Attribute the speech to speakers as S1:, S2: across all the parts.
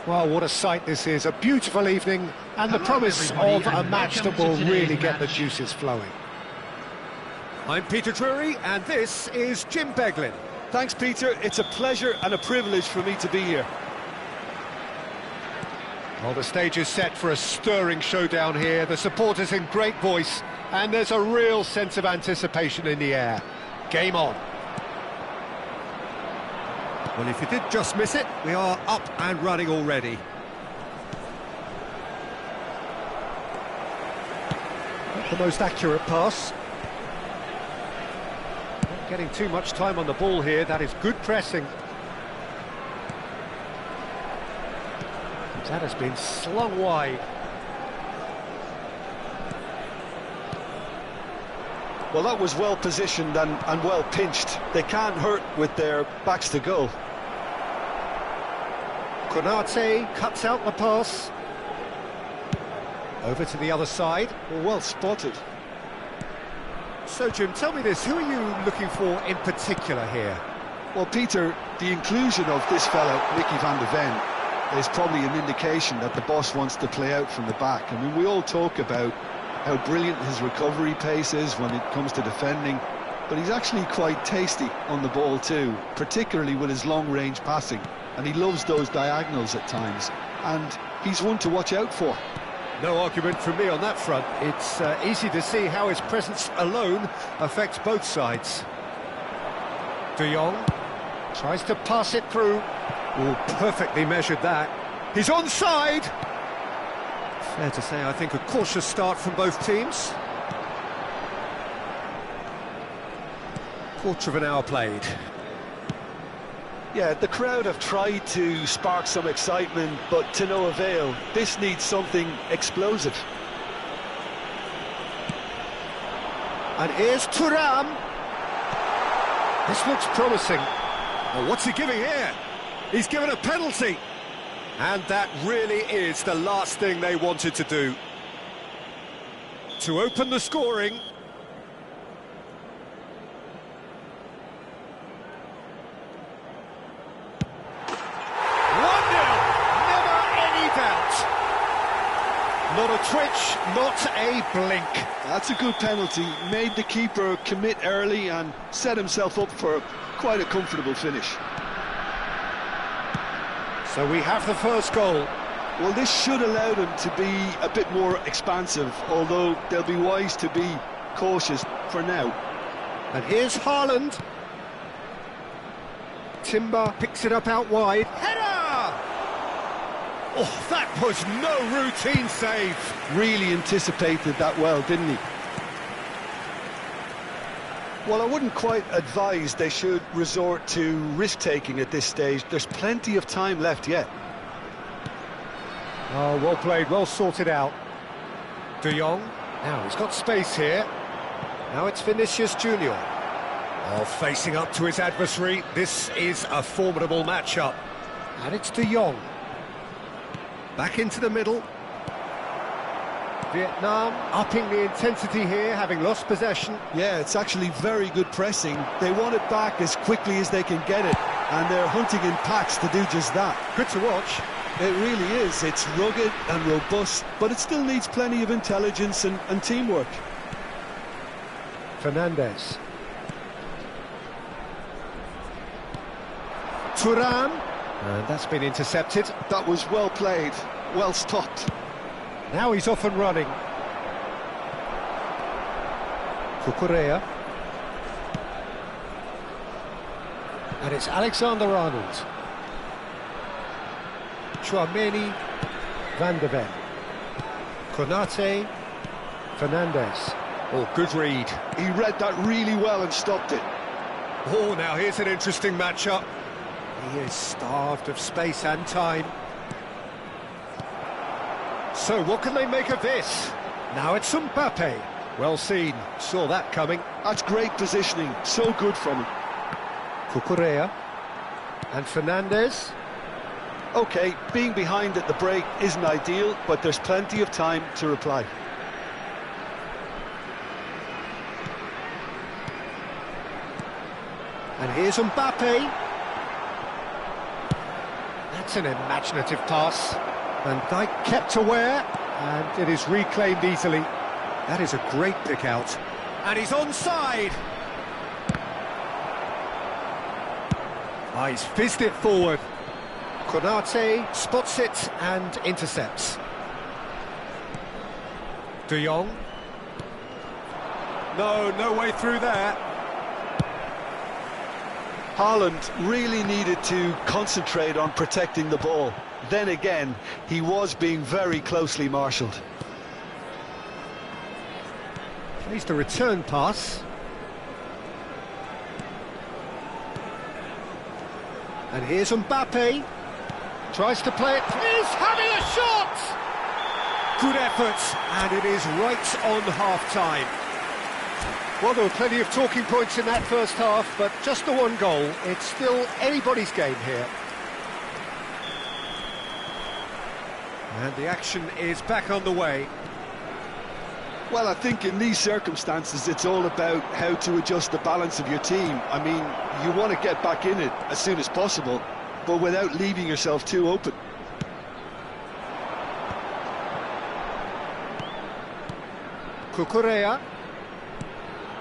S1: Well, what a sight this is. A beautiful evening and the promise of a match that will really get the juices flowing. I'm Peter Drury and this is Jim Beglin.
S2: Thanks, Peter. It's a pleasure and a privilege for me to be here.
S1: Well, the stage is set for a stirring showdown here. The supporters in great voice and there's a real sense of anticipation in the air. Game on. Well, if you did just miss it, we are up and running already. Not the most accurate pass. Not getting too much time on the ball here. That is good pressing. That has been slung wide.
S2: Well, that was well positioned and well pinched. They can't hurt with their backs to goal.
S1: Konate cuts out the pass. Over to the other side.
S2: Well spotted.
S1: So, Jim, tell me this, who are you looking for in particular here?
S2: Well, Peter, the inclusion of this fella, Mickey van de Ven, is probably an indication that the boss wants to play out from the back. I mean, we all talk about how brilliant his recovery pace is when it comes to defending, but he's actually quite tasty on the ball too, particularly with his long-range passing, and he loves those diagonals at times, and he's one to watch out for.
S1: No argument from me on that front. It's easy to see how his presence alone affects both sides. De Jong tries to pass it through. Oh, perfectly measured that. He's onside! Fair to say, I think, a cautious start from both teams. Quarter of an hour played.
S2: Yeah, the crowd have tried to spark some excitement, but to no avail. This needs something explosive.
S1: And here's Thuram. This looks promising. Oh, what's he giving here? He's given a penalty. And that really is the last thing they wanted to do. To open the scoring. Not a twitch, not a blink.
S2: That's a good penalty. Made the keeper commit early and set himself up for quite a comfortable finish.
S1: So we have the first goal.
S2: Well, this should allow them to be a bit more expansive, although they'll be wise to be cautious for now.
S1: And here's Haaland. Timber picks it up out wide. Header! Oh, that was no routine save.
S2: Really anticipated that well, didn't he? Well, I wouldn't quite advise they should resort to risk-taking at this stage. There's plenty of time left yet.
S1: Oh, well played, well sorted out. De Jong. Now, he's got space here. Now it's Vinicius Junior. Oh, facing up to his adversary. This is a formidable matchup. And it's De Jong. Back into the middle. Vietnam upping the intensity here, having lost possession.
S2: Yeah, it's actually very good pressing. They want it back as quickly as they can get it, and they're hunting in packs to do just that.
S1: Good to watch.
S2: It really is. It's rugged and robust, but it still needs plenty of intelligence and teamwork.
S1: Fernandes. Thuram. And that's been intercepted.
S2: That was well played, well stopped.
S1: Now he's off and running. Cucurella. And it's Alexander-Arnold. Tchouaméni, Van de Ven. Konate, Fernandes. Oh, good read.
S2: He read that really well and stopped it.
S1: Oh, now here's an interesting matchup. He is starved of space and time. So what can they make of this? Now it's Mbappe. Well seen, saw that coming.
S2: That's great positioning, so good from him.
S1: Cucurella and Fernandes.
S2: OK, being behind at the break isn't ideal, but there's plenty of time to reply.
S1: And here's Mbappe. That's an imaginative pass. Van Dijk kept aware, and it is reclaimed easily. That is a great pick out. And he's onside. He's fizzed it forward. Konate spots it and intercepts. De Jong. No way through there.
S2: Haaland really needed to concentrate on protecting the ball. Then again, he was being very closely marshalled.
S1: Plays the return pass. And here's Mbappe. Tries to play it. He's having a shot! Good effort, and it is right on half-time. Well, there were plenty of talking points in that first half, but just the one goal. It's still anybody's game here. And the action is back on the way.
S2: Well, I think in these circumstances, it's all about how to adjust the balance of your team. I mean, you want to get back in it as soon as possible, but without leaving yourself too open.
S1: Cucurella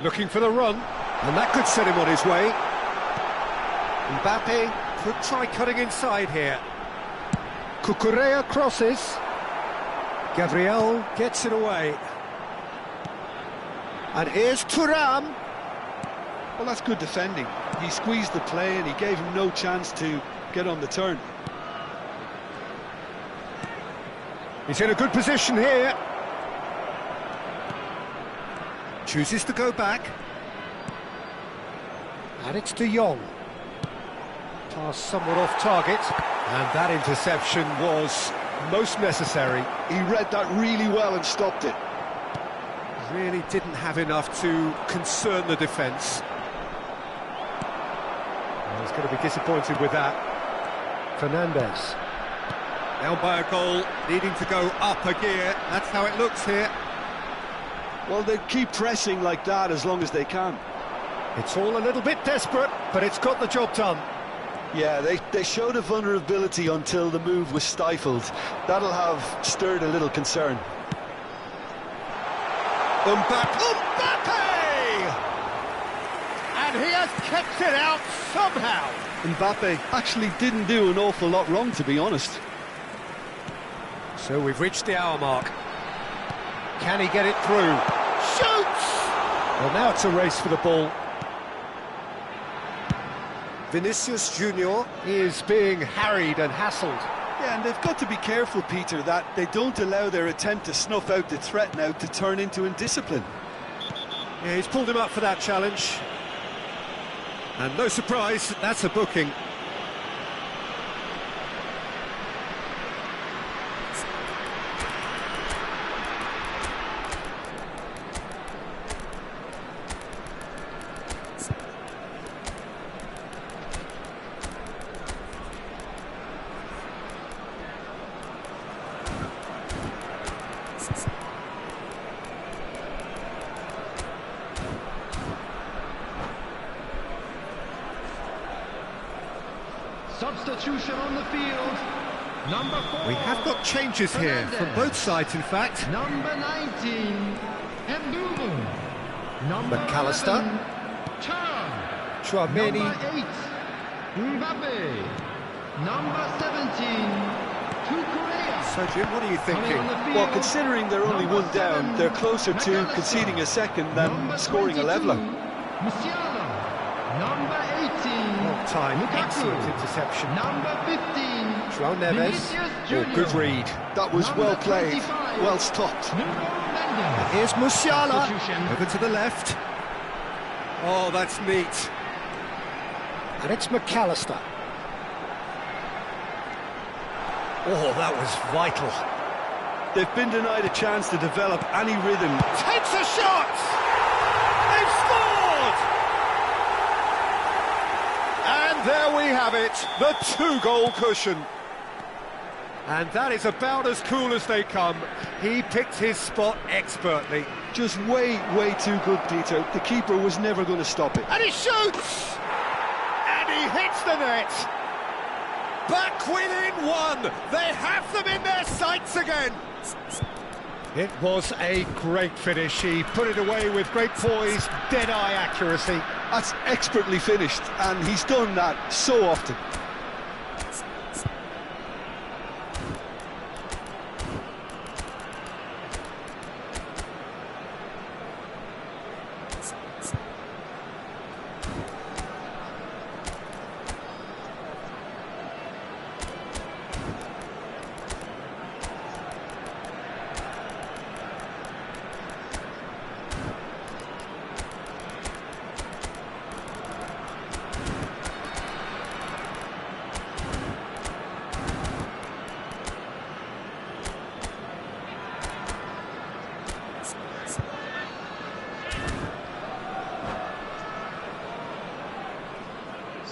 S1: looking for the run, and that could set him on his way. Mbappe could try cutting inside here. Cucurella crosses. Gabriel gets it away. And here's Thuram.
S2: Well, that's good defending. He squeezed the play and he gave him no chance to get on the turn.
S1: He's in a good position here. Chooses to go back. And it's De Jong. Pass somewhat off target. And that interception was most necessary.
S2: He read that really well and stopped it.
S1: Really didn't have enough to concern the defence. Well, he's going to be disappointed with that. Fernandes. Down by a goal, needing to go up a gear. That's how it looks here.
S2: Well, they keep pressing like that as long as they can.
S1: It's all a little bit desperate, but it's got the job done.
S2: Yeah, they showed a vulnerability until the move was stifled. That'll have stirred a little concern.
S1: Mbappe! And he has kept it out somehow.
S2: Mbappe actually didn't do an awful lot wrong, to be honest.
S1: So we've reached the hour mark. Can he get it through? Shoots! Well, now it's a race for the ball. Vinicius Junior is being harried and hassled.
S2: Yeah, and they've got to be careful, Peter, that they don't allow their attempt to snuff out the threat now to turn into indiscipline.
S1: Yeah, he's pulled him up for that challenge. And no surprise, that's a booking.
S3: Substitution on the field. Number 4.
S1: We have got changes here from both sides, in fact.
S3: Number 19, Mbeumo. Number
S1: McAllister.
S3: 11, Thuram.
S1: Tchouaméni.
S3: Number 8, Mbappe. Number 17, Cucurella.
S1: So, Jim, what are you thinking?
S3: Coming on the field,
S2: Well, considering they're only
S3: number
S2: one down,
S3: 7,
S2: they're closer to
S3: McAllister.
S2: conceding a second than
S3: Number
S2: scoring a
S3: 22,
S2: leveller.
S3: Musiala. Number 18,
S1: Well timed,
S3: Lukaku.
S1: excellent interception.
S3: Number 15,
S1: João Neves.
S3: Vinicius
S1: Oh,
S3: Junior.
S1: good read.
S2: That was
S3: Number
S2: well played,
S3: 25,
S2: well stopped.
S3: Nuno Mendes.
S1: Here's Musiala.
S3: Substitution.
S1: Over to the left. Oh, that's neat. And it's McAllister. Oh, that was vital.
S2: They've been denied a chance to develop any rhythm.
S1: Takes a shot! They've scored! And there we have it, the 2-goal cushion. And that is about as cool as they come. He picked his spot expertly.
S2: Just way too good, Peter. The keeper was never going to stop it.
S1: And he shoots! And he hits the net! back within one. They have them in their sights again. It was a great finish. He put it away with great poise, dead-eye accuracy.
S2: That's expertly finished, and he's done that so often.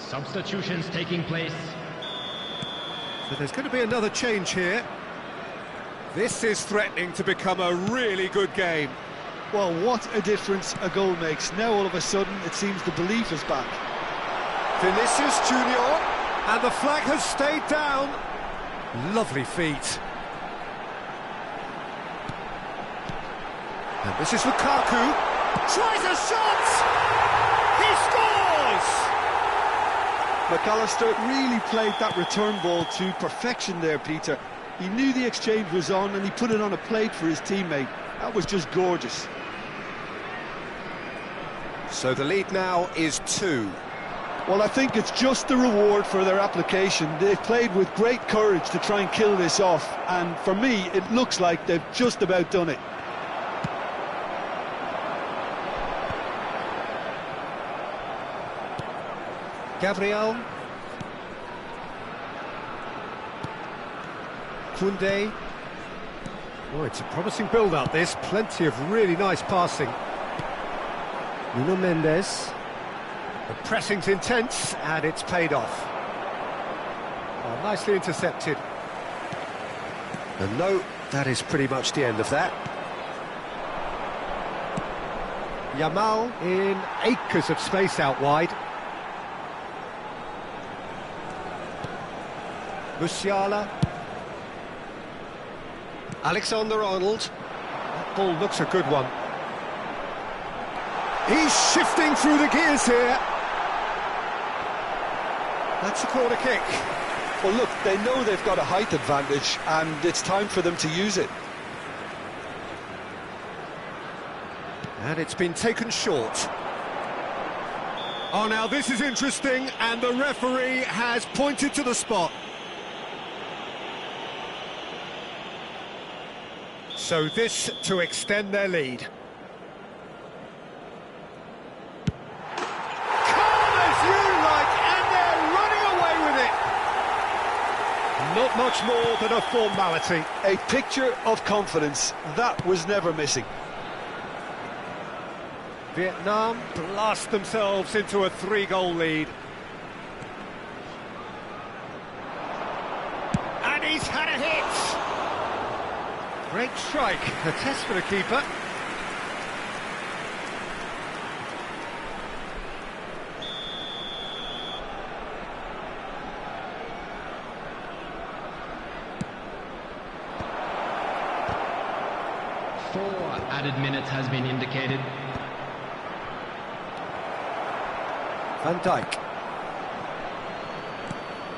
S4: Substitutions taking place.
S1: So there's going to be another change here. This is threatening to become a really good game.
S2: Well, what a difference a goal makes. Now all of a sudden it seems the belief is back.
S1: Vinicius Junior, and the flag has stayed down. Lovely feet. And this is Lukaku. Tries a shot! He scores!
S2: McAllister really played that return ball to perfection there, Peter. He knew the exchange was on and he put it on a plate for his teammate. That was just gorgeous.
S1: So the lead now is 2.
S2: Well, I think it's just the reward for their application. They've played with great courage to try and kill this off, and for me, it looks like they've just about done it.
S1: Gabriel. Koundé. Oh, it's a promising build-up, this. Plenty of really nice passing. Nuno Mendes. The pressing's intense, and it's paid off. Oh, nicely intercepted. And no, that is pretty much the end of that. Yamal in acres of space out wide. Musiala. Alexander-Arnold. That ball looks a good one. He's shifting through the gears here. That's a corner kick.
S2: Well, look, they know they've got a height advantage, and it's time for them to use it.
S1: And it's been taken short. Oh, now this is interesting, and the referee has pointed to the spot. So this to extend their lead. Calm as you like, and they're running away with it. Not much more than a formality.
S2: A picture of confidence. That was never missing.
S1: Vietnam blast themselves into a 3-goal lead. And he's had a hit. Great strike, a test for the keeper.
S4: Four added minutes has been indicated.
S1: Van Dijk.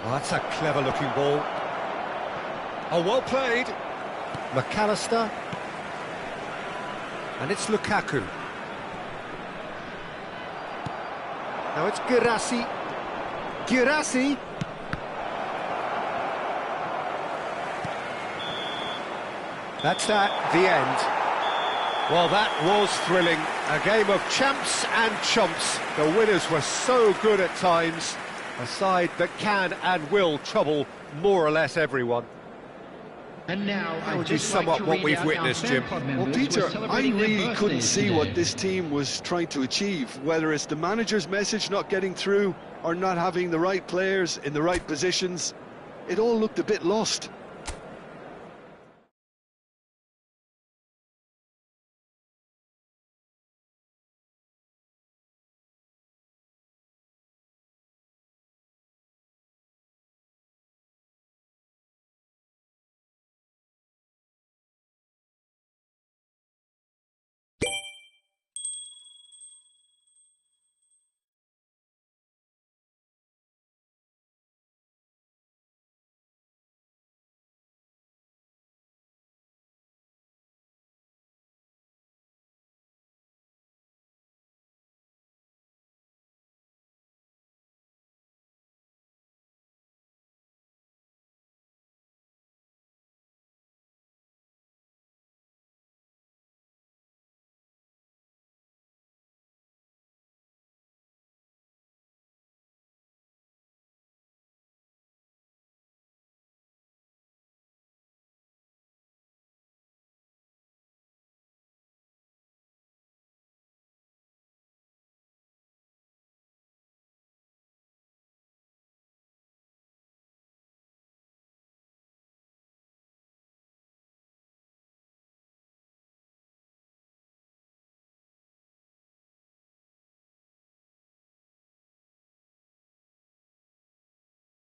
S1: Oh, that's a clever-looking ball. Oh, well played. McAllister. And it's Lukaku. Now it's Guirassy. Guirassy. That's that, the end. Well, that was thrilling. A game of champs and chumps. The winners were so good at times. A side that can and will trouble more or less everyone.
S4: And now,
S1: How would you sum up what we've witnessed, Jim?
S2: Well, Peter, I really couldn't see what this team was trying to achieve, whether it's the manager's message not getting through or not having the right players in the right positions. It all looked a bit lost.